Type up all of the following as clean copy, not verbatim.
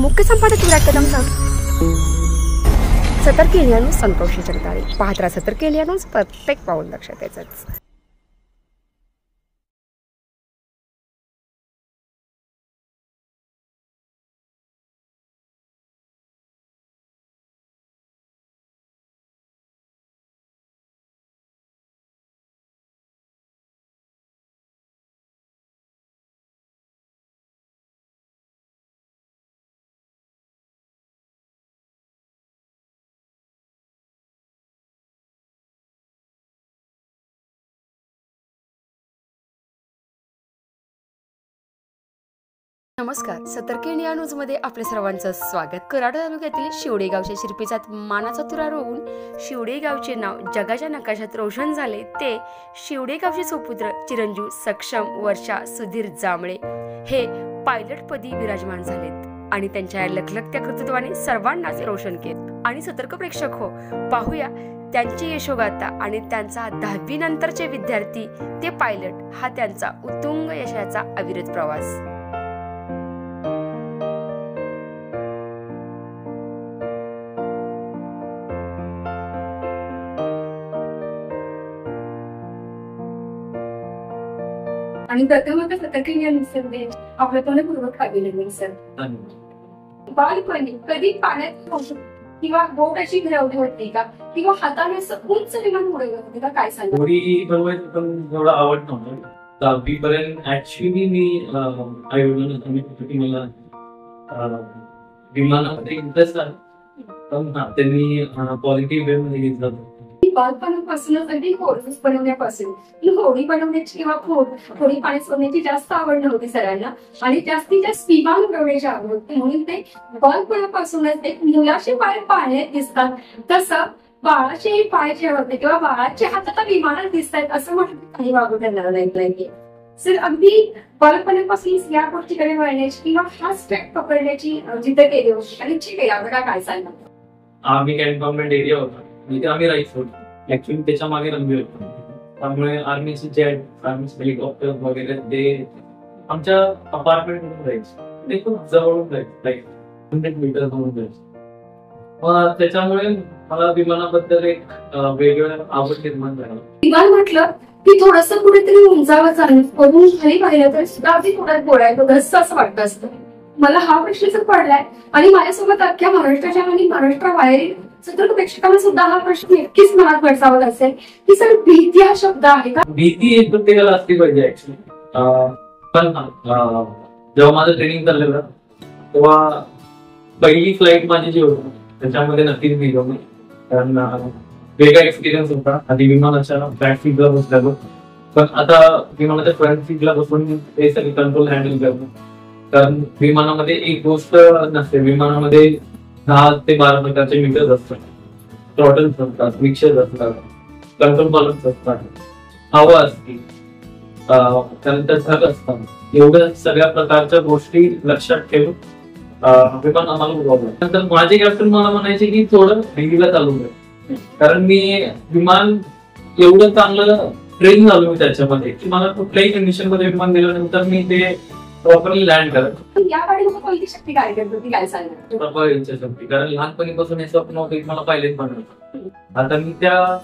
मुख्य संपादक विराट कदम सतर्क इंडिया संतोषी जगदाळे पाहत राहा सतर्क इंडिया प्रत्येक पाऊल लक्षात यायचंच। नमस्कार, सतर्क इंडिया न्यूज मध्ये आपल्या सर्वांचं स्वागत। कराड तालुक्यातील शिवडे गावच्या शिरपेचात मानाचा तुरा रोवून शिवडे गावचे नाव जगाच्या नकाशात रोशन झाले ते शिवडे गावचे सुपुत्र चिरंजीव सक्षम वर्षा सुधीर जांभळे हे पायलट पदी विराजमान झालेत आणि त्यांच्या या लखलखत्या कर्तृत्वाने सर्वांनाच रोशन केले। आणि सतर्क प्रेक्षक हो, पाहूया त्यांची यशोगाथा आणि त्यांचा 10वी नंतरचे विद्यार्थी ते पायलट हा त्यांचा उत्तुंग यशाचा अविरत प्रवास। आणि प्रथमतः सतर्क इंडिया न्यूजमध्ये आपलं मनपूर्वक अभिनंदन सर। बालपणी कधी पाण्यात किंवा बोटाची घरावली होती का किंवा हाताने उंच विमान उडवलं होते का, काय सांगा? थोडी बनवायची पण एवढं आवड नव्हतं। 10वी पर्यंत ऍक्च्युअली मी आई वडिलांना मला विमानामध्ये इंटरेस्ट आहे, पण त्यांनी पॉझिटिव्ह वे मध्ये घेतलं। बालपणापासूनच अगदी कोर्सेस बनवण्यापासून होडी बनवण्याची किंवा होडी पाणी सोडण्याची जास्त आवड नव्हती सरांना आणि जास्तीत जास्त विमान उडवण्याची आवड होती, म्हणून ते बालपणापासूनच एक मुलाचे पाय पाण्यात दिसतात तसं बाळाचे पाय जे होते किंवा बाळाच्या हातात विमानात दिसतात असं म्हणून काही बाबू त्यांना नाही सर। अगदी बालपणापासून या गोष्टीकडे वळण्याची किंवा हा स्टेप पकडण्याची जिद्द केली होती आणि ठीक आहे यावर काय सांगा? आर्मी कॅन्टोन्मेंट एरिया होता जिथे आम्ही राहायचो, ऍक्च्युअली त्याच्या मागे रनवे होतो, त्यामुळे आर्मीचे जेट आर्मीचे हेलिकॉप्टर वगैरे ते आमच्या अपार्टमेंट मधून राहायचे, ते खूप जवळून राहायचं, लाईक 100 मीटर दूर राहायचं। त्याच्यामुळे मला विमानाबद्दल एक वेगळं आवड निर्माण झाला। विमान म्हटलं की थोडस कुठेतरी उंचावर करून खाली पाहिलं तर सुद्धा अगदी थोड्यात बोलायचं घसं असं वाटत असतं। मला हा प्रश्न जर पडलाय आणि माझ्यासोबत अख्ख्या महाराष्ट्राच्या आणि महाराष्ट्राबाहेर सतर्क प्रेक्षकांना सुद्धा हा प्रश्न नक्कीच मनात पडसावत असेल की सर भीती हा शब्द आहे का? भीती एक प्रत्येकाला असली पाहिजे ऍक्च्युअली, पण जेव्हा माझं ट्रेनिंग चाललेलं तेव्हा पहिली फ्लाईट माझी जी होती त्याच्यामध्ये नक्कीच भीती होती, कारण वेगळा एक्सपिरियन्स होता। आधी विमानाच्या बॅक सीटला बसलेलो, पण आता विमानाच्या फ्रंट सीटला बसून ते सगळे कंट्रोल हँडल करतो, कारण विमानामध्ये एक गोष्ट नसते, विमानामध्ये 10 ते 12 प्रकारचे मीटर्स असतात, थ्रॉटल्स असतात, मिक्सर असतात, कंट्रोल बॉलन्स असतात, हवा असते, त्यानंतर झक असतात, एवढ्या सगळ्या प्रकारच्या गोष्टी लक्षात ठेवून विमान आम्हाला उडवलं। नंतर माझे कॅप्टन मला म्हणायचे की थोडं वेगळीला चालू आहे, कारण मी विमान एवढं चांगलं ट्रेन झालो मी त्याच्यामध्ये की मला कुठल्याही कंडिशन मध्ये विमान दिल्यानंतर मी ते प्रॉपरली लँड करत। या गाडीमध्ये कोणती शक्ती काय करते काय सांगणार? प्रबळ इच्छाशक्ती, कारण लहानपणीपासून हे स्वप्न होतं की मला पायलट बनायचं। आता मी त्या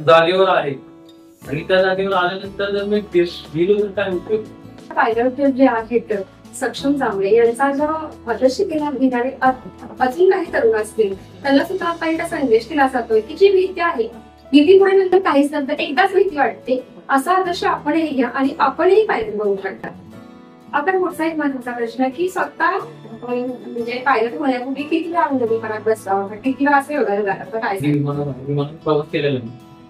जागेवर आहे आणि त्या जागेवर आल्यानंतर जर मी गेलो तर काय उपयोग? पायलट जे आहेत सक्षम जांभळे यांचा जो आदर्श केला घेणारे अजून काही तरुण असतील त्यांना सुद्धा आपण एक संदेश दिला जातोय की जी भीती आहे भीतीमुळे नंतर काहीच नंतर एकदाच भीती वाटते, असा आदर्श आपणही घ्या आणि आपणही पायलट बनवू शकता। आपण पुढचा एक महत्वाचा प्रश्न की स्वतः म्हणजे पायलट होण्यापूर्वी किती वेळा विमानात बसला, किती वेळा असं वगैरे झालं काय? विमानात प्रवास केलेला मी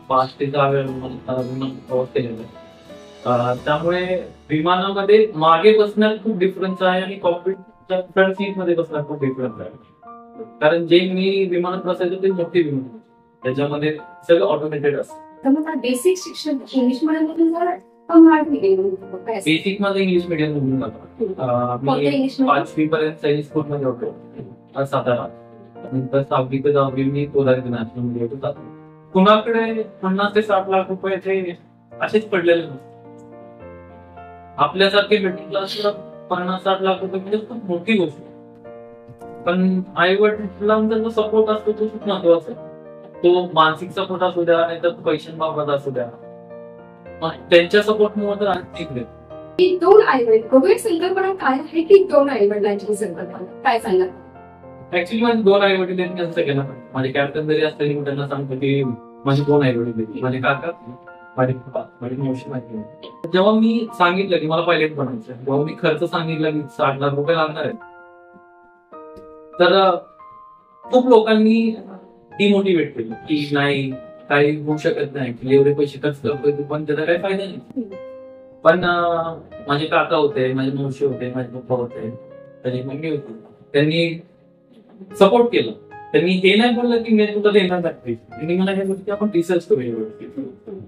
5 ते 6 वेळा विमानात प्रवास केलेला आहे, त्यामुळे विमानामध्ये मागे बसण्यात खूप डिफरन्स आहे आणि कॉकपिटच्या फ्रंट सीट मध्ये बसण्यात खूप डिफरन्स आहे, कारण जे मी विमानात बसायचो ते मोठी विमान, त्याच्यामध्ये सगळं ऑटोमेटेड असतं। बेसिक शिक्षण इंग्लिश मीडियम बेसिक मध्ये इंग्लिश मीडियम मधून जातो। 5वी पर्यंत सैनिक स्कूल मध्ये होतो सातारा, नंतर 7वी ते 10वी मी कोलार नॅशनल मध्ये होतो। कुणाकडे 50 ते 60 लाख रुपये ते असेच पडलेले नसते, आपल्यासारखे मिडल क्लासला 50-60 लाख रुपये म्हणजे खूप मोठी गोष्ट। पण आई वडिलांचा जो सपोर्ट असतो तो खूप महत्वाचा आहे. तो मानसिक सपोर्ट असू द्या नाही तर पैशांबाबत असू द्या, त्यांच्या सपोर्टमुळे तर आणखी की दोन आई वडील बघूया संकल्पना काय आहे की दोन आई वडिलांची संकल्पना काय सांगा. ऍक्च्युली माझे दोन आई वडील यांनी असं केलं. माझे कॅप्टन जरी असले मी त्यांना सांगतो की माझे दोन आई वडील, माझे काका, माझे पप्पा, माझी मावशी, माझी. जेव्हा मी सांगितलं की मला पायलट बनायचं, जेव्हा मी खर्च सांगितलं की 60 लाख रुपये लागणार आहे, तर खूप लोकांनी डिमोटिवेट केलं की नाही काही होऊ शकत नाही, एवढे पैसे खर्च करतोय पण त्याचा काही फायदा नाही. पण माझे काका होते, माझे मावशी होते, माझे पप्पा होते, माझी मम्मी होती, त्यांनी सपोर्ट केलं. त्यांनी हे नाही बोललं की मी तुला देणार नाही, त्यांनी मला हे गोष्टी आपण रिसर्च करूया.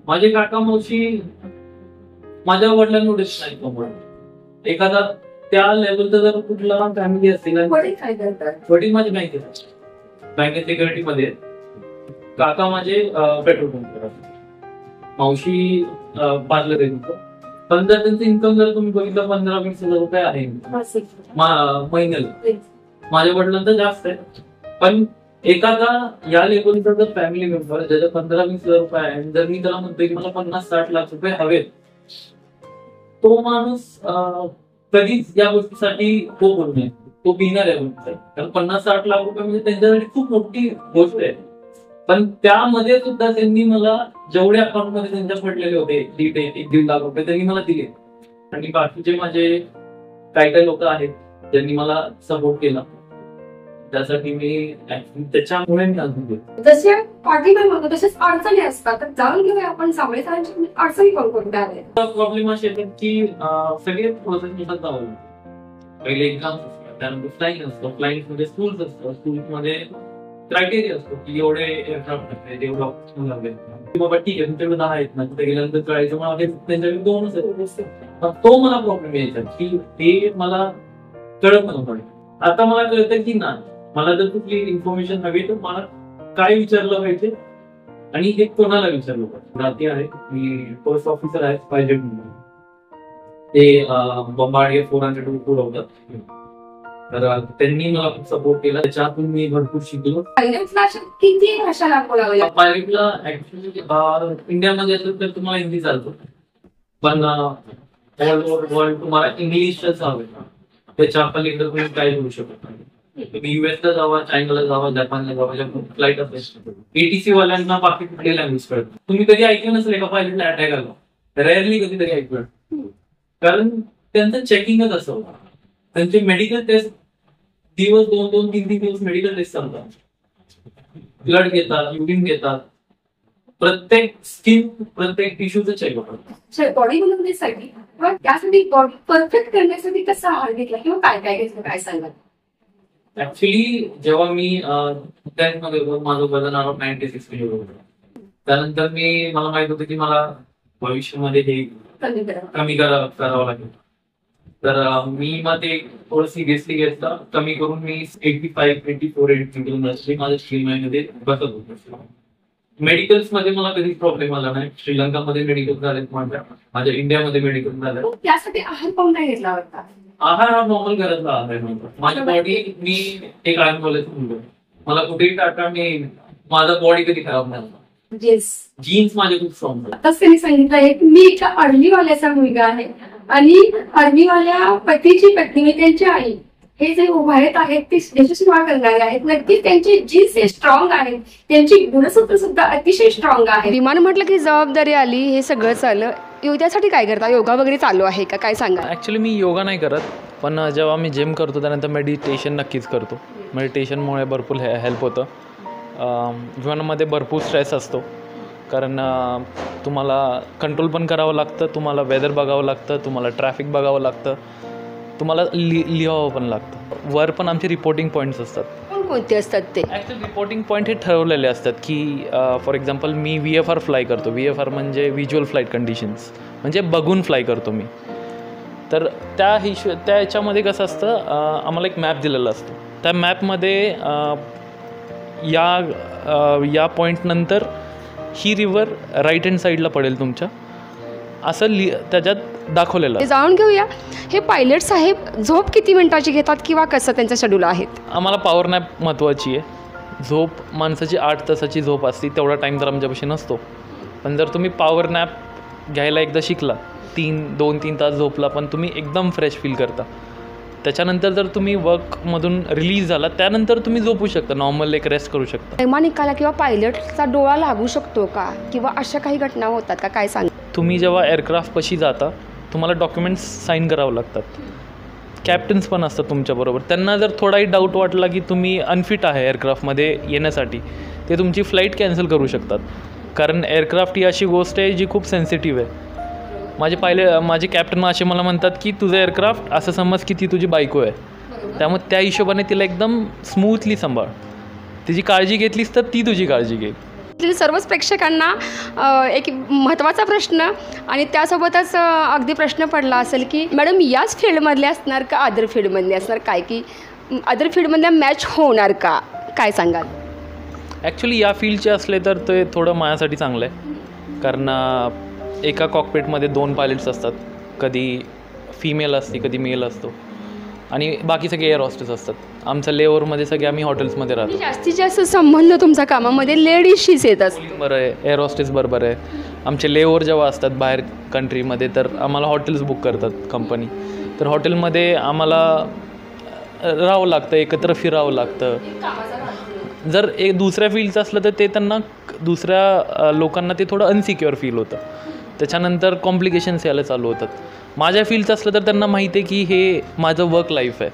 माझे काका मावशी माझ्या वडिलांमुळेच नाही कमवत. एखादा त्या लेवलचा जर कुठला फॅमिली असेल, वडील काय करतात? वडील माझे बँकेत सिक्युरिटी मध्ये, काका माझे पेट्रोल पंप करतात, मावशी पार्लर आहे. पण जर त्यांचं इन्कम जर तुम्ही बघितलं 15-20 हजार रुपये आहे महिन्याला, माझ्या वडिलांचं जास्त आहे. पण एखादा या लेवलचा जर फॅमिली मेंबर ज्याच्या 15-20 हजार रुपये आहे, जर मी त्याला म्हणतोय की मला 50-60 लाख रुपये हवेत, तो माणूस कधीच या गोष्टीसाठी हो बोलू नये, तो बिना लेवलचा आहे. कारण 50-60 लाख रुपये म्हणजे त्यांच्यासाठी खूप मोठी गोष्ट आहे. पण त्यामध्ये सुद्धा त्यांनी मला जेवढे अकाउंट मध्ये त्यांच्या पडलेले होते 1.5 लाख रुपये त्यांनी मला दिले. आणि बाकीचे माझे काही लोक आहेत ज्यांनी मला सपोर्ट केला, त्यासाठी मी त्याच्यामुळे मी अजून जसे पाठिंबा म्हणतो तसेच अडचणी असतात. तर जाणून घेऊया आपण सामळे सरांची अडचणी कोणकोणत्या आहेत. प्रॉब्लेम असे येतात की सगळे प्रोसेस जावं. पहिले एक्झाम्स असतात, त्यानंतर फ्लाईट असतो, फ्लाईट मध्ये स्कूल्स असतो, स्कूल्स मध्ये क्रायटेरिया असतो की एवढे एअरक्राफ्ट असते, एवढं बाबा ठीक आहे तुमच्याकडे 10 आहेत ना, तिथे गेल्यानंतर कळायचं मला त्यांच्याकडे 2च आहेत. तो मला प्रॉब्लेम यायचा की ते मला कळत नव्हतं. आता मला कळतं की ना, मला जर कुठली इन्फॉर्मेशन हवी तर मला काय विचारलं पाहिजे आणि हे कोणाला विचारलं पाहिजे. रात्री आहे, मी पोस्ट ऑफिसर आहे पाहिजे, ते बंबार्डियर 400 पुरवतात. तर त्यांनी मला खूप सपोर्ट केला, त्याच्यातून मी भरपूर शिकलो. किती भाषा बोलावं? पायलटला ऍक्च्युली इंडियामध्ये असेल तर तुम्हाला हिंदी चालतो, पण ऑल ओव्हर वर्ल्ड तुम्हाला इंग्लिशच हवे. त्याच्या पलीकडे तुम्ही काही होऊ शकत नाही. तुम्ही युएसला जावा, चायनाला जावा, जपानला जावा, फ्लाईट असेल. एटीसी वाल्यांना बाकी कुठली लँग्वेज कळत. तुम्ही कधी ऐकलं नसेल एका पायलटला अटॅक आला, रेअरली कधीतरी ऐकलं, कारण त्यांचं चेकिंगच असं होतं. त्यांचे मेडिकल टेस्ट दिवस 2-3 दिवस मेडिकल टेस्ट चालतात. ब्लड घेतात, युरिन घेतात, प्रत्येक स्किन प्रत्येक टिश्यूचं चेक होतं. बॉडी बनवण्यासाठी त्यासाठी बॉडी परफेक्ट करण्यासाठी कसा आहार घेतला किंवा काय काय घेतलं काय सांगा. ऍक्च्युली जेव्हा मी 10th मध्ये होतो, माझं वजन 96 किलो होतं. त्यानंतर मला माहित होतं की मला भविष्यामध्ये हे कमी करावं लागेल. तर मी मग ते थोडं सिरियसली घेतलं, कमी करून मी 85-84 किलो माझ्या 3 महिन्यामध्ये बसत होतो. मेडिकल्स मध्ये मला कधीच प्रॉब्लेम आला नाही. श्रीलंकामध्ये मेडिकल झाले, माझ्या इंडियामध्ये मेडिकल झालं. त्यासाठी आहार कोण नाही घेतला होता? आहार हा नॉर्मल गरजला आहार नव्हता. माझी बॉडी, मी एक आयर्न कॉलेज, मला कुठेही टाका, माझा बॉडी कधी खराब नाही. जीन्स माझे खूप स्ट्रॉंग. आताच त्यांनी सांगितलं मी एका आर्मीवाल्याचा मुलगा आहे आणि आर्मीवाल्या पतीची पत्नी, त्यांची आई, हे जे उभारत आहेत ते यशस्वी करणारे आहेत. नक्कीच त्यांचे जीन्स हे स्ट्रॉंग आहेत, त्यांची गुणसूत्र सुद्धा अतिशय स्ट्रॉंग आहे. विमान म्हटलं की जबाबदारी आली, हे सगळं चाललं. त्यासाठी काय करता? योगा वगैरे चालू आहे का, काय सांगा? ॲक्च्युली मी योगा नाही करत, पण जेव्हा मी जिम करतो त्यानंतर मेडिटेशन नक्कीच करतो. मेडिटेशनमुळे भरपूर हेल्प होतं. जीवनामध्ये भरपूर स्ट्रेस असतो, कारण तुम्हाला कंट्रोल पण करावं लागतं, तुम्हाला वेदर बघावं लागतं, तुम्हाला ट्रॅफिक बघावं लागतं, तुम्हाला लिहावं पण लागतं. वर पण आमचे रिपोर्टिंग पॉईंट्स असतात. कोणते असतात ते? ॲक्च्युली रिपोर्टिंग पॉईंट हे ठरवलेले असतात की for example me VFR fly करतो. VFR म्हणजे व्हिज्युअल फ्लाईट कंडिशन्स, म्हणजे बघून फ्लाय करतो मी. तर त्या ह्याच्यामध्ये कसं असतं, आम्हाला एक मॅप दिलेला असतो. त्या मॅपमध्ये या पॉईंटनंतर ही रिव्हर राईट हँड साईडला पडेल तुमच्या, असं त्याच्यात दाखवलेलं ते आहे. जाणून घेऊया, हे पायलट साहेब झोप किती मिनिटाची घेतात किंवा कसं त्यांचं शेड्यूल आहेत? आम्हाला पॉवर नॅप महत्त्वाची आहे. झोप माणसाची 8 तासाची झोप असते, तेवढा टाईम तर आमच्यापाशी नसतो. पण जर तुम्ही पॉवर नॅप घ्यायला एकदा शिकला, 2-3 तास झोपला पण तुम्ही एकदम फ्रेश फील करता. त्याच्यानंतर जर तुम्ही वर्कमधून रिलीज झाला त्यानंतर तुम्ही झोपू शकता, नॉर्मल एक रेस्ट करू शकता. वैमानिकाला किंवा पायलटचा डोळा लागू शकतो का किंवा अशा काही घटना होतात का, काय सांग? तुम्ही जेव्हा एअरक्राफ्टपाशी जाता तुम्हाला डॉक्युमेंट्स साईन करावं लागतात. कॅप्टन्स पण असतात तुमच्याबरोबर. त्यांना जर थोडाही डाऊट वाटला की तुम्ही अनफिट आहे एअरक्राफ्टमध्ये येण्यासाठी, ते तुमची फ्लाईट कॅन्सल करू शकतात. कारण एअरक्राफ्ट ही अशी गोष्ट आहे जी खूप सेन्सिटिव्ह आहे. माझे कॅप्टन असे मला म्हणतात की तुझं एअरक्राफ्ट असं समज की ती तुझी बायको आहे, त्यामुळे त्या हिशोबाने तिला एकदम स्मूथली सांभाळ. तिची काळजी घेतलीस तर ती तुझी काळजी घेईल. सर्वच प्रेक्षकांना एक महत्त्वाचा प्रश्न आणि त्यासोबतच अगदी प्रश्न पडला असेल की मॅडम याच फील्डमधले असणार का अदर फील्डमधले असणार, काय की अदर फील्डमधल्या मॅच होणार का, काय सांगाल? ॲक्च्युली या फील्डचे असले तर ते थोडं माझ्यासाठी चांगलं आहे. कारण एका कॉकपिटमध्ये 2 पायलट्स असतात, कधी फिमेल असते कधी मेल असतो आणि बाकी सगळे एअर हॉस्टेस असतात. आमच्या लेवरमध्ये सगळे आम्ही हॉटेल्समध्ये राहतो. जास्तीत जास्त संबंध तुमच्या कामामध्ये लेडीजशीच येतात? बरं आहे, एअर हॉस्टेस बरोबर आहे. आमचे लेवर जेव्हा असतात बाहेर कंट्रीमध्ये तर आम्हाला हॉटेल्स बुक करतात कंपनी, तर हॉटेलमध्ये आम्हाला राहावं लागतं, एकत्र फिरावं लागतं. जर एक दुसऱ्या फील्डचं असलं तर ते त्यांना दुसऱ्या लोकांना ते थोडं अनसिक्युअर फील होतं, त्याच्यानंतर कॉम्प्लिकेशन्स यायला चालू होतात. माझ्या फील्डचं असलं तर त्यांना माहिती आहे की हे माझं वर्क लाईफ आहे.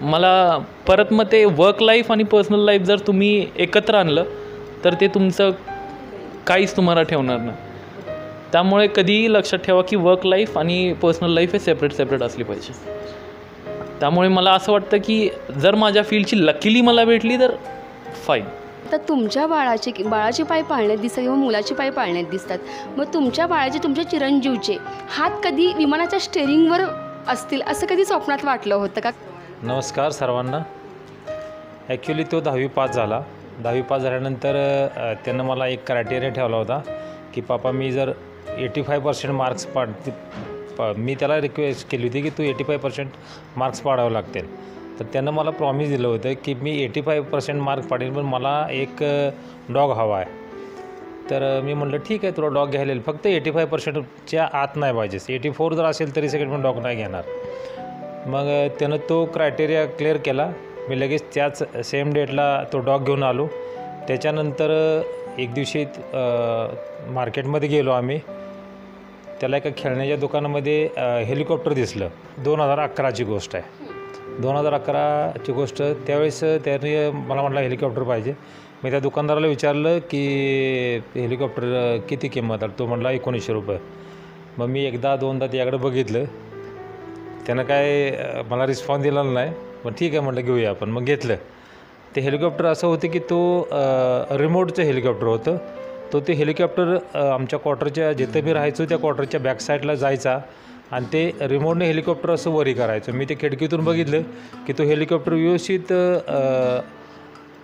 मला परत मग ते वर्क लाईफ आणि पर्सनल लाईफ जर तुम्ही एकत्र आणलं तर ते तुमचं काहीच तुम्हाला ठेवणार नाही. त्यामुळे कधीही लक्षात ठेवा की वर्क लाईफ आणि पर्सनल लाईफ हे सेपरेट असली पाहिजे. त्यामुळे मला असं वाटतं की जर माझ्या फील्डची लकीली मला भेटली तर फाईन. तर तुमच्या बाळाचे पाय पाळण्यात दिसतात किंवा मुलाचे पाय पाळण्यात दिसतात, मग तुमच्या बाळाचे तुमच्या चिरंजीवचे हात कधी विमानाच्या स्टेअरिंगवर असतील असं कधी स्वप्नात वाटलं होतं का? नमस्कार सर्वांना. ॲक्च्युली तो 10वी पास झाला. 10वी पास झाल्यानंतर त्यानं मला एक क्रायटेरिया ठेवला होता की पापा मी जर 85% मार्क्स मी त्याला रिक्वेस्ट केली होती की तू 85% मार्क्स पाडावे लागतील. तर त्यानं मला प्रॉमिस दिलं होतं की मी 85% मार्क पाडेल, पण मला एक डॉग हवा आहे. तर मी म्हटलं ठीक आहे, तुला डॉग घ्यायला येईल, फक्त 85%च्या आत नाही पाहिजे. 84 जर असेल तरी सगळं पण डॉग नाही घेणार. मग त्यानं तो क्रायटेरिया क्लिअर केला. मी लगेच त्याच सेम डेटला तो डॉग घेऊन आलो. त्याच्यानंतर एक दिवशी मार्केटमध्ये गेलो आम्ही. त्याला एका खेळण्याच्या दुकानामध्ये हेलिकॉप्टर दिसलं. 2011ची गोष्ट आहे. 2011ची गोष्ट. त्यावेळेस त्याने मला म्हटलं हेलिकॉप्टर पाहिजे. मी त्या दुकानदाराला विचारलं की हेलिकॉप्टर किती किंमत आहे? तो म्हटला 1900 रुपये. मग मी एकदा दोनदा त्याकडे बघितलं. त्यानं काय मला रिस्पॉन्स दिला नाही. मग ठीक आहे म्हटलं घेऊया आपण. मग घेतलं. ते हेलिकॉप्टर असं होतं की तो रिमोटचं हेलिकॉप्टर होतं. ते हेलिकॉप्टर आमच्या क्वार्टरच्या जिथे मी राहायचो त्या क्वार्टरच्या बॅकसाईडला जायचा आणि ते रिमोटने हेलिकॉप्टर असं वरी करायचं. मी ते खिडकीतून बघितलं की तो हेलिकॉप्टर व्यवस्थित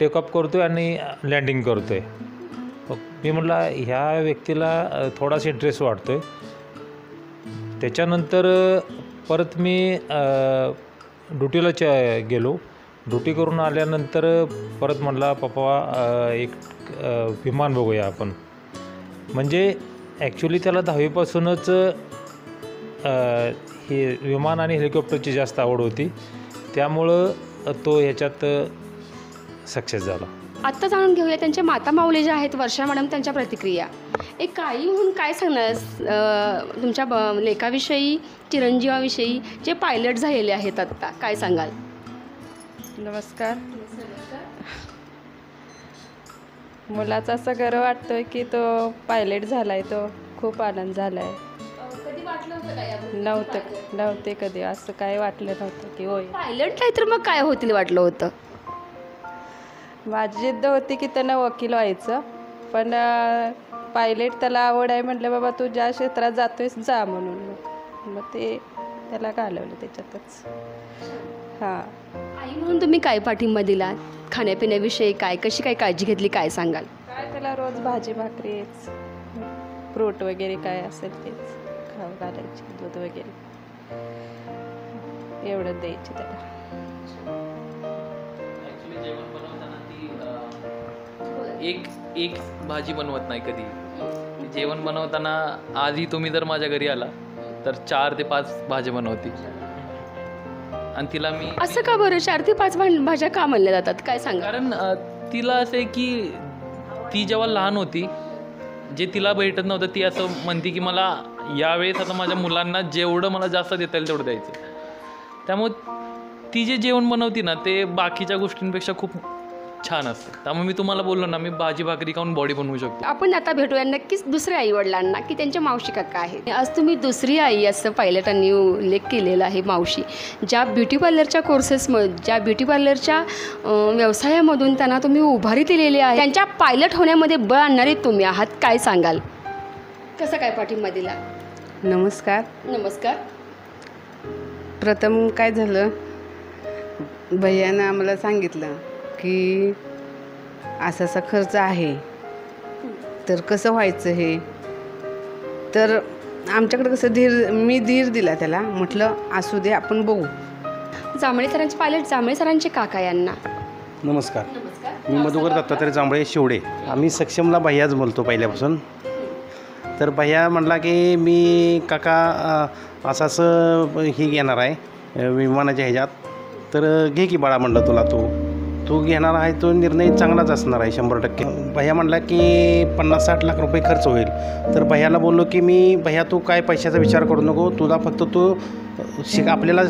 टेकअप करतो आहे आणि लँडिंग करतो आहे. मी म्हटलं ह्या व्यक्तीला थोडासा इंटरेस्ट वाटतो आहे. त्याच्यानंतर परत मी ड्युटीला गेलो. ड्युटी करून आल्यानंतर परत म्हटला पप्पा एक विमान बघूया आपण. म्हणजे ॲक्च्युली त्याला 10वीपासूनच हे विमान आणि हेलिकॉप्टरची जास्त आवड होती. त्यामुळं तो ह्याच्यात सक्सेस झाला. आत्ता जाणून घेऊया त्यांच्या माता माऊली ज्या आहेत वर्षा मॅडम, त्यांच्या प्रतिक्रिया. एक आई म्हणून काय सांगणार तुमच्या लेखाविषयी, चिरंजीवाविषयी जे पायलट झालेले आहेत आत्ता, काय सांगाल? नमस्कार. मुलाचा असं गर्व वाटतोय की तो पायलट झालाय. तो खूप आनंद झालाय. कधी वाटलं होतं नव्हते कधी असं काय वाटलं नव्हतं की होय पायलट नाही तर मग काय होतील वाटलं होतं. माझी जिद्द होती की त्यांना वकील व्हायचं, पण पायलट त्याला आवड आहे म्हटलं बाबा तू ज्या क्षेत्रात जातोयस जा म्हणून. मग ते त्याला घालवलं त्याच्यातच. हां. आई म्हणून तुम्ही काय पाठिंबा दिला? खाण्यापिण्याविषयी काय, कशी काय काळजी घेतली, काय सांगाल? काय त्याला रोज भाजी भाकरीच फ्रूट वगैरे काय असेल तेच खाऊ घालायचे, दूध वगैरे एवढं द्यायचे त्याला. ॲक्च्युली जेवण बनवताना ती एक भाजी बनवत नाही कधी. जेवण बनवताना आधी तुम्ही जर माझ्या घरी आला तर 4 ते 5 भाज्या बनवते. आणि तिला मी असं का बरं 4 ते 5 भाज्या का म्हणल्या जातात, काय सांगा? कारण तिला असं आहे की ती जेव्हा लहान होती, जे तिला भेटत नव्हतं, ती असं म्हणते की मला यावेळेस आता माझ्या मुलांना जेवढं मला जास्त देता येईल तेवढं द्यायचं. त्यामुळे ती जे जेवण बनवती ना ते बाकीच्या गोष्टींपेक्षा खूप छान असतं. त्यामुळे मी तुम्हाला बोललो ना, मी भाजी भाकरी खाऊन बॉडी बनवू शकतो. आपण आता भेटूया नक्कीच दुसऱ्या आई वडिलांना की त्यांच्या मावशी काका आहेत. आज तुम्ही दुसरी आई असं पायलटांनी उल्लेख केलेला आहे. मावशी ज्या ब्युटी पार्लरच्या कोर्सेसमधून, ज्या ब्युटी पार्लरच्या व्यवसायामधून त्यांना तुम्ही उभारी दिलेली आहे, त्यांच्या पायलट होण्यामध्ये बळ आणणारे तुम्ही आहात. काय सांगाल, कसं काय पाठिंबा दिला? नमस्कार. नमस्कार. प्रथम काय झालं, भैयानं आम्हाला सांगितलं की असा असा खर्च आहे, तर कसं व्हायचं हे. तर आमच्याकडे कसं मी धीर दिला त्याला, म्हटलं असू दे आपण बघू. जांभळे सरांचे पायलट, जांभळे सरांचे काका यांना नमस्कार. मी मधुकर दत्तात्रय जांभळे शिवडे. आम्ही सक्षमला भैयाच बोलतो पहिल्यापासून. तर भैया म्हटला की मी काका असं असं ही घेणार आहे विमानाच्या ह्याच्यात, तर घे की बाळा म्हणलं तुला तू घेणार आहे तो निर्णय चांगलाच असणार आहे 100%. भैया म्हणला की 50-60 लाख रुपये खर्च होईल. तर भैयाला बोललो की भैया तू काय पैशाचा विचार करू नको, तुला फक्त तू आपल्याला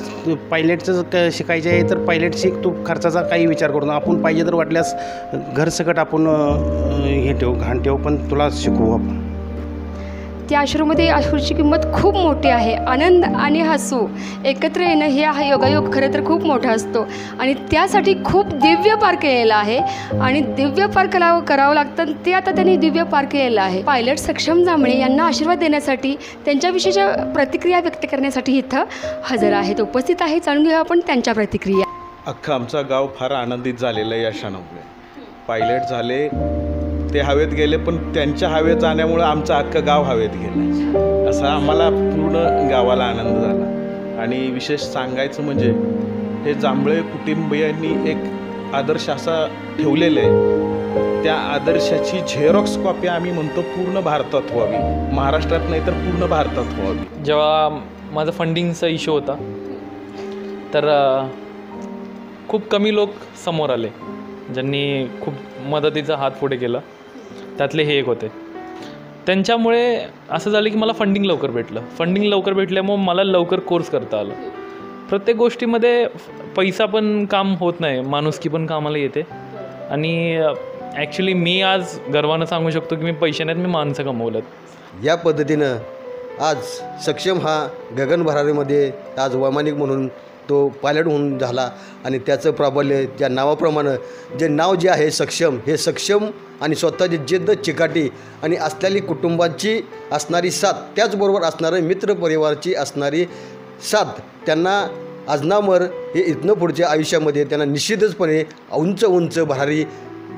पायलटचं शिकायचं आहे तर पायलट शिक, तू खर्चाचा काही विचार करू नको. आपण पाहिजे तर वाटल्यास घरसकट आपण हे ठेवू, घाण ठेवू, पण तुला शिकवू आपण. त्या अश्रूमध्ये अश्रूची किंमत खूप मोठी आहे. आनंद आणि हसू एकत्र येणं हे हा योगायोग खरं तर खूप मोठा असतो आणि त्यासाठी खूप दिव्य पार केलेलं आहे आणि दिव्य पार करावं लागतं. ते आता त्यांनी दिव्य पार केलेलं आहे. पायलट सक्षम जांभळे यांना आशीर्वाद देण्यासाठी, त्यांच्याविषयीच्या प्रतिक्रिया व्यक्त करण्यासाठी इथं हजर आहेत, उपस्थित आहेत. जाणून घेऊया आपण त्यांच्या प्रतिक्रिया. अख्खं आमचा गाव फार आनंदित झालेलं आहे या क्षणामुळे. पायलट झाले, ते हवेत गेले, पण त्यांच्या हवेत जाण्यामुळं आमचं अख्खं गाव हवेत गेलं. असा आम्हाला पूर्ण गावाला आनंद झाला. आणि विशेष सांगायचं म्हणजे हे जांभळे कुटुंबियांनी एक आदर्श असा ठेवलेला आहे, त्या आदर्शाची झेरॉक्स कॉपी आम्ही म्हणतो पूर्ण भारतात व्हावी, महाराष्ट्रात नाही तर पूर्ण भारतात व्हावी. जेव्हा माझा फंडिंगचा इश्यू होता तर खूप कमी लोक समोर आले ज्यांनी खूप मदतीचा हात पुढे केला. त्यातले हे एक होते. त्यांच्यामुळे असं झालं की मला फंडिंग लवकर भेटलं. फंडिंग लवकर भेटल्यामुळे मला लवकर कोर्स करता आला. प्रत्येक गोष्टीमध्ये पैसा पण काम होत नाही, माणुसकी पण कामाला येते. आणि ॲक्च्युली मी आज गर्वानं सांगू शकतो की मी पैसे नाहीत, मी माणसं कमवलं. या पद्धतीनं आज सक्षम हा गगन भरारीमध्ये आज वैमानिक म्हणून तो पायलट होऊन झाला आणि त्याचं प्राबल्य त्या नावाप्रमाणे जे नाव जे आहे सक्षम, हे सक्षम आणि स्वतःची जिद्द, चिकाटी आणि असलेली कुटुंबाची असणारी साथ, त्याचबरोबर असणारे मित्रपरिवाराची असणारी साथ त्यांना अजनामर हे इथनं पुढच्या आयुष्यामध्ये त्यांना निश्चितचपणे उंच उंच भरारी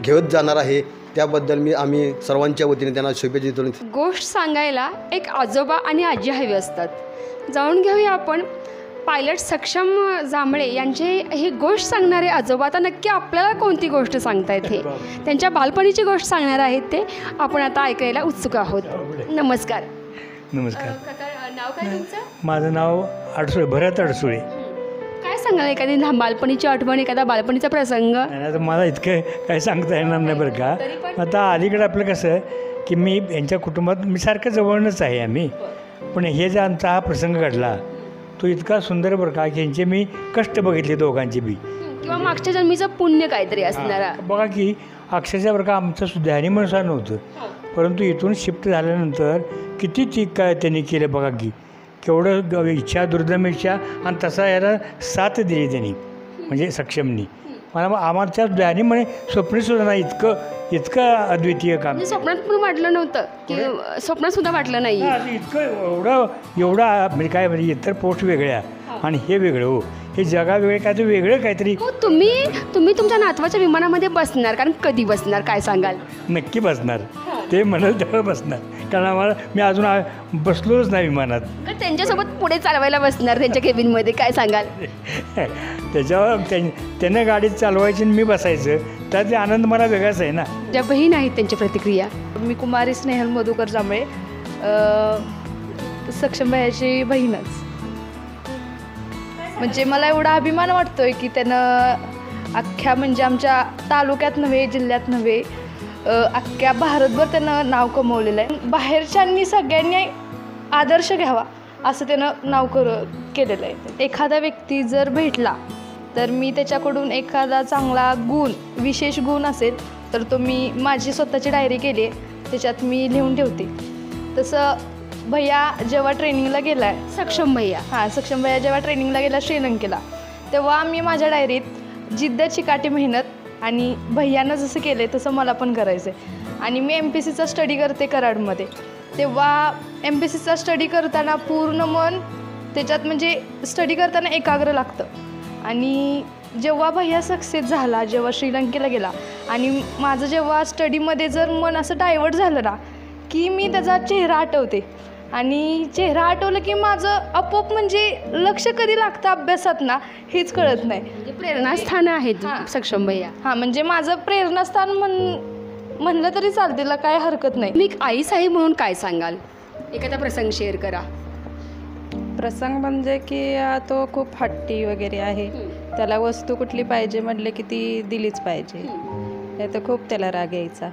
घेत जाणार आहे. त्याबद्दल आम्ही सर्वांच्या वतीने त्यांना शुभेच्छा देतो. गोष्ट सांगायला एक आजोबा आणि आजी हवी असतात. जाणून घेऊया आपण पायलट सक्षम जांभळे यांचे ही गोष्ट सांगणारे आजोबा आता नक्की आपल्याला कोणती गोष्ट सांगतायत, हे त्यांच्या बालपणीची गोष्ट सांगणार आहेत ते आपण आता ऐकायला उत्सुक आहोत. नमस्कार. नमस्कार. नाव काय तुमचं? माझं नाव अडसुळे, भरत अडसुळे. काय सांगाल एखादी बालपणीची आठवण, एखादा बालपणीचा प्रसंग? आता मला इतकं काही सांगता येणार नाही बरं का. आता अलीकडं आपलं कसं की मी यांच्या कुटुंबात मी सारखं जवळच आहे आम्ही, पण हे जे आमचा हा प्रसंग घडला तो इतका सुंदर बरं का की यांचे मी कष्ट बघितले दोघांचे बी, किंवा मागच्या जन्मीचं पुण्य काहीतरी असणारा. बघा की अक्षरशः बरं का आमचं सुद्धा आणि मनसा नव्हतं, परंतु इथून शिफ्ट झाल्यानंतर किती ठीक काय त्यांनी केलं बघा की, केवढं इच्छा दुर्दम इच्छा आणि तसा याला साथ दिली त्यांनी म्हणजे सक्षमनी. मला आम्हाला ज्ञानी म्हणे स्वप्नसुद्धा नाही इतकं अद्वितीय काम. स्वप्नात पण वाटलं नव्हतं की स्वप्नात सुद्धा वाटलं नाही इतकं एवढा म्हणजे काय म्हणजे इतर पोस्ट वेगळ्या आणि हे वेगळं. हो, हे जगा वेगळे काय तर वेगळं काहीतरी. तुम्ही तुमच्या नातवाच्या विमानामध्ये बसणार, कारण कधी बसणार काय सांगाल? नक्की बसणार, ते म्हणाल तेव्हा बसणार. कारण आम्हाला मी अजून बसलोच नाही विमानात. का त्यांच्यासोबत पुढे चालवायला बसणार त्यांच्या केबिनमध्ये, काय सांगाल? त्याच्यावर त्यानं गाडी चालवायची आणि मी बसायचं, त्यातले आनंद मला वेगळाच आहे ना. ज्या बहीण आहेत त्यांची प्रतिक्रिया. मी कुमारी स्नेहल मधुकर जांभळे, सक्षम भैयाची बहीणच. म्हणजे मला एवढा अभिमान वाटतोय की त्यानं अख्ख्या म्हणजे आमच्या तालुक्यात नव्हे, जिल्ह्यात नव्हे, अख्ख्या भारतभर त्यानं नाव कमवलेलं आहे. बाहेरच्यांनी सगळ्यांनी आदर्श घ्यावा असं त्यानं नाव केलेलं आहे. एखादा व्यक्ती जर भेटला तर मी त्याच्याकडून एखादा चांगला गुण, विशेष गुण असेल तर तो मी माझी स्वतःची डायरी केली आहे, त्याच्यात मी लिहून ठेवते. तसं भैया जेव्हा ट्रेनिंगला गेला आहे, सक्षम भैया जेव्हा ट्रेनिंगला गेला श्रीलंकेला, तेव्हा मी माझ्या डायरीत जिद्द, चिकाटी, मेहनत आणि भैयानं जसं केलं आहे तसं मला पण करायचं आहे. आणि मी MPSCचा स्टडी करते कराडमध्ये, तेव्हा MPSCचा स्टडी करताना पूर्ण मन त्याच्यात म्हणजे स्टडी करताना एकाग्र लागतं. आणि जेव्हा भैया सक्सेस झाला, जेव्हा श्रीलंकेला गेला आणि माझं जेव्हा स्टडीमध्ये जर मन असं डायवर्ट झालं ना की मी त्याचा चेहरा आठवते आणि चेहरा आठवलं की माझं आपोआप म्हणजे लक्ष कधी लागतं अभ्यासात ना हेच कळत नाही. म्हणजे प्रेरणास्थान आहेत सक्षम भैया. म्हणजे माझं प्रेरणास्थान म्हणलं तरी चालते, काय हरकत नाही. मी आई साहेब म्हणून काय सांगाल? एखादा प्रसंग शेअर करा. प्रसंग म्हणजे की तो खूप हट्टी वगैरे आहे. त्याला वस्तू कुठली पाहिजे म्हटलं की ती दिलीच पाहिजे, नाही तर खूप त्याला राग यायचा.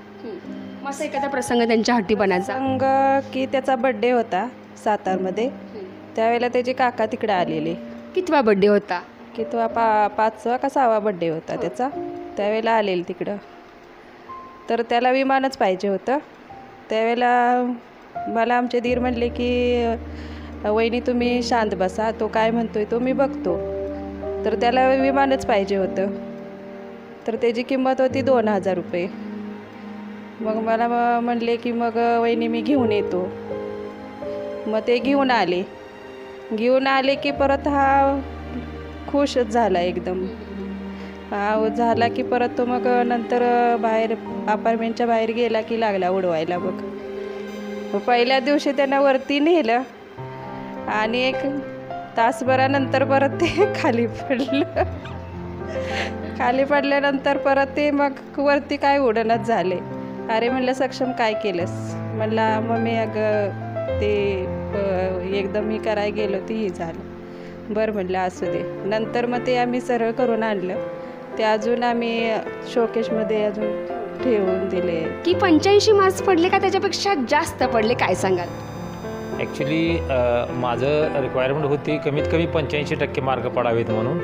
मस्त एखादा प्रसंग त्यांच्या हट्टीपणाचा. प्रसंग की त्याचा बड्डे होता सातारमध्ये, त्यावेळेला त्याचे काका तिकडे आलेले. कितवा बड्डे होता? कितवा 5वा का 6वा बड्डे होता त्याचा, त्यावेळेला आलेले तिकडं. तर त्याला विमानच पाहिजे होतं. त्यावेळेला मला आमचे दीर म्हणले की वहिनी तुम्ही शांत बसा, तो काय म्हणतोय तो मी बघतो. तर त्याला विमानच पाहिजे होतं. तर त्याची किंमत होती 2000 रुपये. मग मला म्हणले की मग वहिनी मी घेऊन येतो. मग ते घेऊन आले की परत हा खुशच झाला एकदम. हा झाला की परत तो मग नंतर बाहेर अपार्टमेंटच्या बाहेर गेला की लागला उडवायला. मग पहिल्या दिवशी त्यांना वरती नेलं आणि 1 तासभरानंतर परत ते खाली पडलं. खाली पडल्यानंतर परत ते मग वरती काय उडणच झाले. अरे म्हणलं सक्षम काय केलंस? म्हणला मम्मी अगं ते एकदम मी करायला गेलो ती झालं. बरं म्हटलं असू दे. नंतर मग ते आम्ही सरळ करून आणलं. ते अजून आम्ही शोकेशमध्ये अजून ठेवून दिले. की 85 मार्क्स पडले का त्याच्यापेक्षा जास्त पडले, काय सांगाल? ॲक्च्युली माझं रिक्वायरमेंट होती कमीत कमी 85% मार्क पडावेत म्हणून,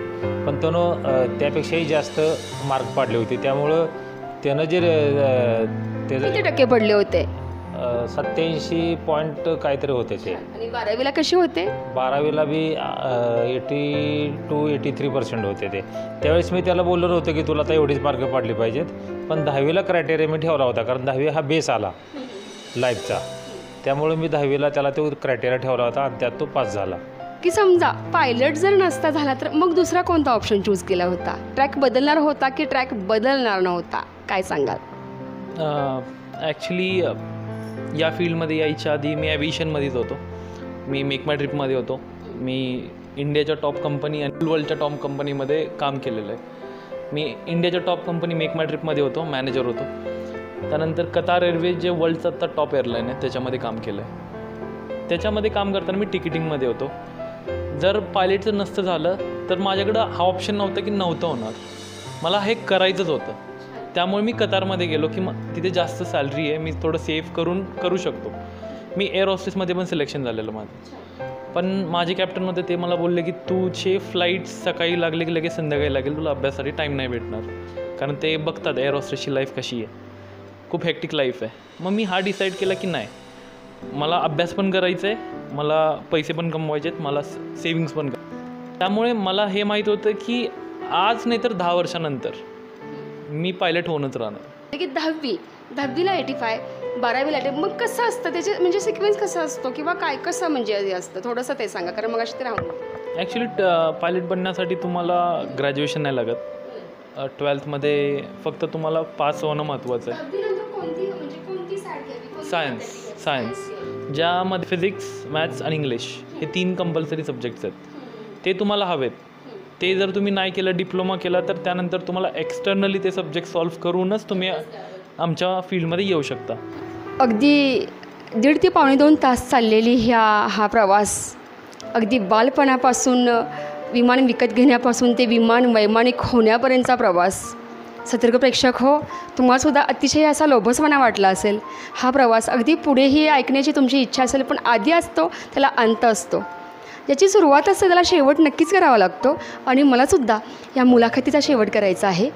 पण त्यानं त्यापेक्षाही जास्त मार्क पाडले होते. त्यामुळं त्यानं जे किती टक्के पडले होते? 87 पॉईंट काहीतरी होते ते. आणि 12वीला कसे होते? 12वीला बी 82-83% होते ते. त्यावेळेस मी त्याला बोललो होतं की तुला तर एवढीच मार्क पाडली पाहिजेत, पण 10वीला क्रायटेरिया मी ठेवला होता, कारण 10वी हा बेस आला लाईफचा. त्यामुळे मी 10वीला त्याला तो क्रायटेरिया ठेवला होता आणि त्यात तो पास झाला. की समजा पायलट जर नसता झाला तर मग दुसरा कोणता ऑप्शन चूज केला होता? ट्रॅक बदलणार होता की ट्रॅक बदलणार नव्हता, काय सांगाल? ॲक्च्युली या फील्डमध्ये यायच्या आधी मी ॲव्हिएशनमध्येच होतो. मी मेक माय ट्रिपमध्ये होतो. मी इंडियाच्या टॉप कंपनी आणि वर्ल्डच्या टॉप कंपनीमध्ये काम केलेलं आहे. मी इंडियाच्या टॉप कंपनी मेक माय ट्रिपमध्ये होतो, मॅनेजर होतो. त्यानंतर कतार एअरवेज जे वर्ल्डचं आत्ता टॉप एअरलाईन आहे त्याच्यामध्ये काम केलं आहे. त्याच्यामध्ये काम करताना मी तिकिटिंगमध्ये होतो. जर पायलटचं नसतं झालं तर माझ्याकडं हा ऑप्शन नव्हता की नव्हतं होणार, मला हे करायचंच होतं. त्यामुळे मी कतारमध्ये गेलो की तिथे जास्त सॅलरी आहे, मी थोडं सेव्ह करू शकतो. मी एअर हॉस्टेसमध्ये पण सिलेक्शन झालेलं माझं. पण माझे कॅप्टन होते, ते मला बोलले की तुझे फ्लाईट सकाळी लागले की लगेच संध्याकाळी लागेल, तुला अभ्यासासाठी टाईम नाही भेटणार. कारण ते बघतात एअर हॉस्टेसची लाईफ कशी आहे, खूप हेक्टिक लाईफ आहे. मग मी हा डिसाईड केला की नाही, मला अभ्यास पण करायचा आहे, मला पैसे पण कमवायचे आहेत, मला सेविंग्स पण त्यामुळे मला हे माहीत होतं की आज नाही तर 10 वर्षानंतर मी पायलट होऊनच राहणार. की 10वीला 85, 12वीला 80, मग कसं असतं त्याचे म्हणजे सिक्वेन्स कसा असतो किंवा काय कसं म्हणजे असतं थोडंसं ते सांगा, कारण मग अशी ते राहून. ॲक्च्युली पायलट बनण्यासाठी तुम्हाला ग्रॅज्युएशन नाही लागत. 12थमध्ये फक्त तुम्हाला पास होणं महत्त्वाचं आहे. सायन्स, ज्यामध्ये फिजिक्स, मॅथ्स आणि इंग्लिश हे 3 कंपल्सरी सब्जेक्ट्स आहेत. ते तुम्हाला हवेत. ते जर तुम्ही नाही केलं, डिप्लोमा केला, तर त्यानंतर तुम्हाला एक्सटर्नली ते सब्जेक्ट सॉल्व्ह करूनच तुम्ही आमच्या फील्डमध्ये येऊ शकता. अगदी 1.5 ते पावणे 2 तास चाललेली हा प्रवास, अगदी बालपणापासून विमान विकत घेण्यापासून ते विमान वैमानिक होण्यापर्यंतचा प्रवास. सतर्क प्रेक्षक हो, तुम्हालासुद्धा अतिशय असा लोभसपणा वाटला असेल. हा प्रवास अगदी पुढेही ऐकण्याची तुमची इच्छा असेल, पण आधी असतो त्याला अंत असतो. ज्याची सुरुवात असते त्याला शेवट नक्कीच करावा लागतो. आणि मलासुद्धा या मुलाखतीचा शेवट करायचा आहे.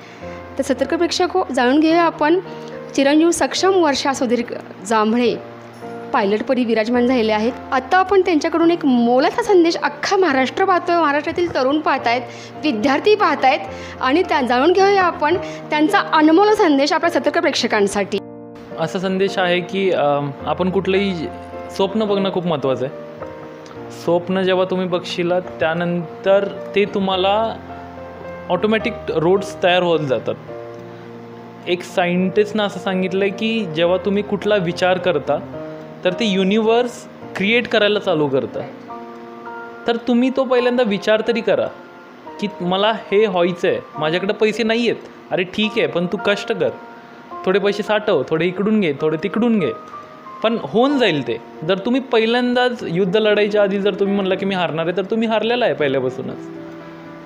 तर सतर्क प्रेक्षक हो, जाणून घेऊया आपण चिरंजीव सक्षम वर्षा सुधीर जांभळे पायलटपदी विराजमान झालेले आहेत. आता आपण त्यांच्याकडून एक मोलाचा संदेश अख्खा महाराष्ट्र पाहतो. महाराष्ट्रातील तरुण पाहत आहेत, विद्यार्थी पाहत आहेत आणि जाणून घेऊया आपण त्यांचा अनमोल संदेश आपल्या सतर्क प्रेक्षकांसाठी. असा संदेश आहे की आपण कुठलंही स्वप्न बघणं खूप महत्त्वाचं आहे. स्वप्न जेव्हा तुम्ही बघशीला त्यानंतर ते तुम्हाला ऑटोमॅटिक रोड्स तयार होत जातात. एक सायंटिस्टनं असं सांगितलं आहे की जेव्हा तुम्ही कुठला विचार करता तर ते युनिवर्स क्रिएट करायला चालू करतं. तर तुम्ही तो पहिल्यांदा विचार तरी करा की मला हे व्हायचं आहे, माझ्याकडे पैसे नाही आहेत. अरे ठीक आहे, पण तू कष्ट कर, थोडे पैसे साठव, थोडे इकडून घे, थोडे तिकडून घे, पण होऊन जाईल ते. जर तुम्ही पहिल्यांदाच युद्ध लढायच्या आधी जर तुम्ही म्हणलं की मी हारणार आहे, तर तुम्ही हारलेला आहे पहिल्यापासूनच.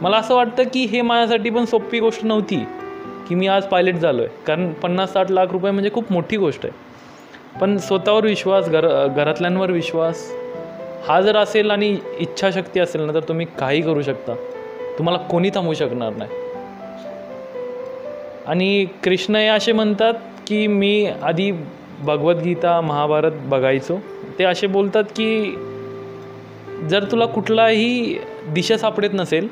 मला असं वाटतं की हे माझ्यासाठी पण सोपी गोष्ट नव्हती की मी आज पायलट झालो आहे, कारण 50-60 लाख रुपये म्हणजे खूप मोठी गोष्ट आहे. पण स्वतःवर विश्वास, घरातल्यांवर विश्वास हा जर असेल आणि इच्छाशक्ती असेल ना, तर तुम्ही काही करू शकता. तुम्हाला कोणी थांबवू शकणार नाही. आणि कृष्ण हे असे म्हणतात की मी आधी भगवद्गीता, महाभारत बघायचो. ते असे बोलतात की जर तुला कुठलाही दिशा सापडत नसेल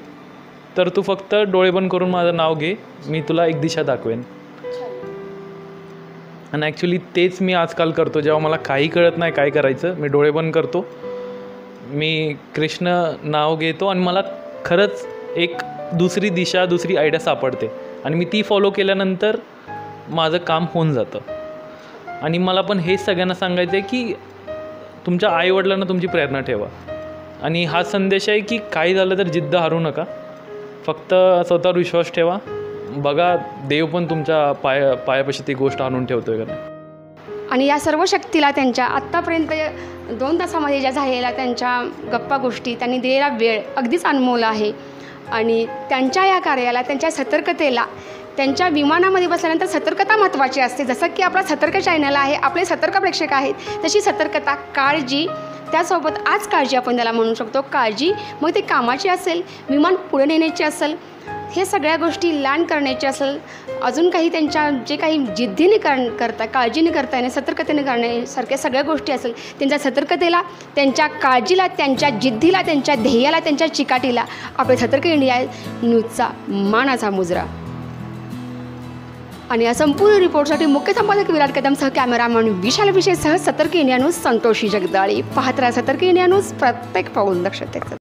तर तू फक्त डोळे बंद करून माझं नाव घे, मी तुला एक दिशा दाखवेन. आणि ॲक्च्युली तेच मी आजकाल करतो. जेव्हा मला काही कळत नाही काय करायचं, मी डोळे बंद करतो, मी कृष्ण नाव घेतो आणि मला खरंच एक दुसरी दिशा, दुसरी आयडिया सापडते आणि मी ती फॉलो केल्यानंतर माझं काम होऊन जातं. आणि मला पण हेच सगळ्यांना सांगायचं आहे की तुमच्या आईवडिलांना तुमची प्रेरणा ठेवा. आणि हा संदेश आहे की काही झालं तर जिद्द हारू नका, फक्त स्वतःवर विश्वास ठेवा. बघा देव पण तुमच्या पायापाशी ती गोष्ट आणून ठेवतोय का नाही. आणि या सर्व शक्तीला त्यांच्या आत्तापर्यंत 2 तासामध्ये ज्या झालेल्या त्यांच्या गप्पा गोष्टी, त्यांनी दिलेला वेळ अगदीच अनमोल आहे. आणि त्यांच्या या कार्याला, त्यांच्या सतर्कतेला, त्यांच्या विमानामध्ये बसल्यानंतर सतर्कता महत्त्वाची असते. जसं की आपला सतर्क चॅनल आहे, आपले सतर्क प्रेक्षक आहेत, तशी सतर्कता, काळजी, त्यासोबत आज काळजी आपण त्याला म्हणू शकतो. काळजी मग ते कामाची असेल, विमान पुढे नेण्याची असेल, हे सगळ्या गोष्टी लँड करण्याची असेल, अजून काही त्यांच्या जे काही जिद्दीने करता, काळजीने करता येणे, सतर्कतेने करण्यासारख्या सगळ्या गोष्टी असेल, त्यांच्या सतर्कतेला, त्यांच्या काळजीला, त्यांच्या जिद्दीला, त्यांच्या ध्येयाला, त्यांच्या चिकाटीला आपले सतर्क इंडिया न्यूजचा मानाचा मुजरा. आणि या संपूर्ण रिपोर्टसाठी मुख्य संपादक विराट कदमसह कॅमेरामॅन विशाल विषयसह सतर्क इंडिया न्यूज संतोषी जगदाळी. पाहत राहा सतर्क इंडिया न्यूज, प्रत्येक पाऊल दक्षतेचं.